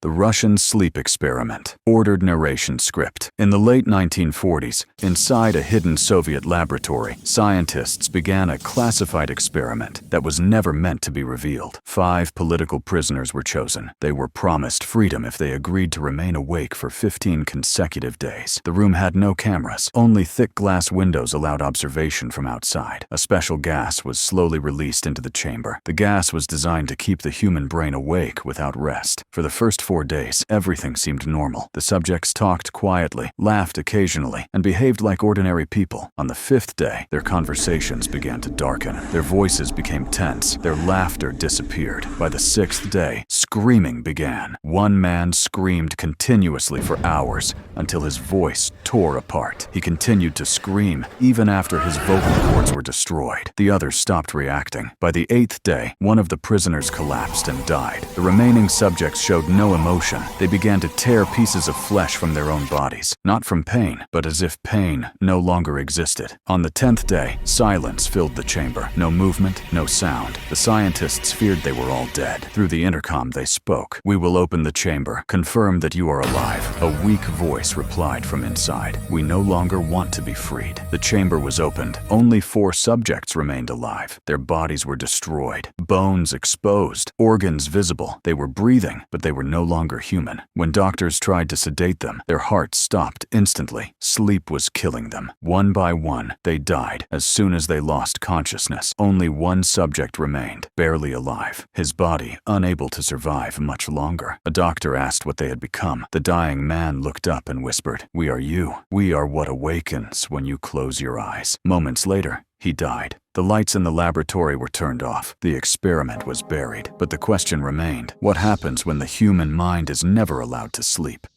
The Russian Sleep Experiment. Ordered narration script. In the late 1940s, inside a hidden Soviet laboratory, scientists began a classified experiment that was never meant to be revealed. 5 political prisoners were chosen. They were promised freedom if they agreed to remain awake for 15 consecutive days. The room had no cameras. Only thick glass windows allowed observation from outside. A special gas was slowly released into the chamber. The gas was designed to keep the human brain awake without rest. For the first 4 days, everything seemed normal. The subjects talked quietly, laughed occasionally, and behaved like ordinary people. On the 5th day, their conversations began to darken. Their voices became tense. Their laughter disappeared. By the 6th day, screaming began. One man screamed continuously for hours until his voice tore apart. He continued to scream even after his vocal cords were destroyed. The others stopped reacting. By the 8th day, one of the prisoners collapsed and died. The remaining subjects showed no emotion. They began to tear pieces of flesh from their own bodies, not from pain, but as if pain no longer existed. On the 10th day, silence filled the chamber. No movement, no sound. The scientists feared they were all dead. Through the intercom, they spoke. "We will open the chamber. Confirm that you are alive." A weak voice replied from inside. "We no longer want to be freed." The chamber was opened. Only 4 subjects remained alive. Their bodies were destroyed, bones exposed, organs visible. They were breathing, but they were no longer human. When doctors tried to sedate them, their hearts stopped instantly. Sleep was killing them. One by one, they died as soon as they lost consciousness. Only one subject remained, barely alive, his body unable to survive much longer. A doctor asked what they had become. The dying man looked up and whispered, "We are you. We are what awakens when you close your eyes." Moments later, he died. The lights in the laboratory were turned off. The experiment was buried. But the question remained, what happens when the human mind is never allowed to sleep?